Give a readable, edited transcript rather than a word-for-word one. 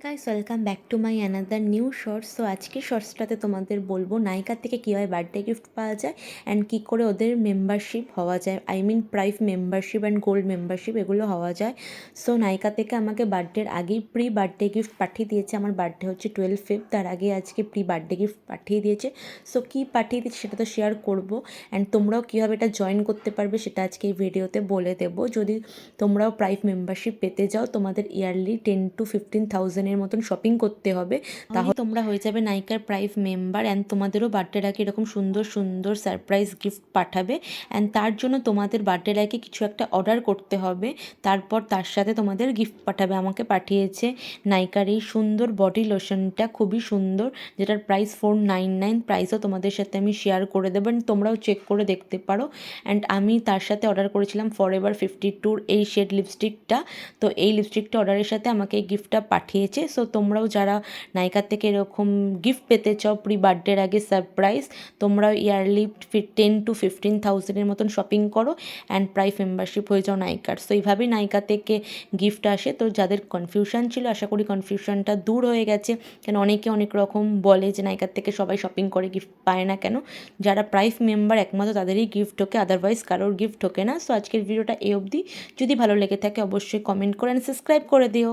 Guys, welcome back to my another new shorts. So আজকের শর্টসটাতে তোমাদের বলবো নাইকা থেকে কীভাবে বার্থডে গিফট পাওয়া যায় অ্যান্ড কী করে ওদের মেম্বারশিপ হওয়া যায়, I mean prime membership and gold membership এগুলো হওয়া যায়। সো নাইকা থেকে আমাকে বার্থডের আগেই প্রি বার্থডে গিফট পাঠিয়ে দিয়েছে। আমার বার্থডে হচ্ছে 12 ফেব্রুয়ারি, তার আগে আজকে প্রি বার্থডে গিফট পাঠিয়ে দিয়েছে। সো কী পাঠিয়ে দিয়েছে সেটা তো শেয়ার করবো, অ্যান্ড তোমরাও কীভাবে এটা জয়েন করতে পারবে সেটা আজকে এই ভিডিওতে বলে দেবো। যদি তোমরাও প্রাইভ মেম্বারশিপ পেতে যাও, তোমাদের ইয়ারলি 10,000 to 15,000 মতন শপিং করতে হবে, তাহলে তোমরা হয়ে যাবে নাইকার প্রাইভ মেম্বার। অ্যান্ড তোমাদেরও বার্থডের আগে এরকম সুন্দর সুন্দর সারপ্রাইজ গিফট পাঠাবে। অ্যান্ড তার জন্য তোমাদের বার্থডের আগে কিছু একটা অর্ডার করতে হবে, তারপর তার সাথে তোমাদের গিফট পাঠাবে। আমাকে পাঠিয়েছে নাইকার এই সুন্দর বডি লোশনটা, খুবই সুন্দর, যেটার প্রাইস 499। প্রাইসও তোমাদের সাথে আমি শেয়ার করে দেবো, তোমরাও চেক করে দেখতে পারো। অ্যান্ড আমি তার সাথে অর্ডার করেছিলাম ফরএভার 52 এই শেড লিপস্টিকটা। তো এই লিপস্টিকটা অর্ডারের সাথে আমাকে এই গিফটটা পাঠিয়েছে। সো তোমরাও যারা নাইকার থেকে এরকম গিফট পেতে চাও প্রি বার্থডের আগে সারপ্রাইজ, তোমরাও ইয়ারলি 10,000 to 15,000 মতন শপিং করো অ্যান্ড প্রাইভ মেম্বারশিপ হয়ে যাও নাইকার। সো এইভাবেই নাইকা থেকে গিফট আসে। তো যাদের কনফিউশন ছিল, আশা করি কনফিউশনটা দূর হয়ে গেছে, কেন অনেকে অনেক রকম বলে যে নাইকার থেকে সবাই শপিং করে গিফট পায় না কেন। যারা প্রাইভ মেম্বার একমাত্র তাদেরই গিফট ঢোকে, আদারওয়াইজ কারোর গিফট ঢোকে না। সো আজকের ভিডিওটা এই অবধি। যদি ভালো লেগে থাকে অবশ্যই কমেন্ট করে সাবস্ক্রাইব করে দিও।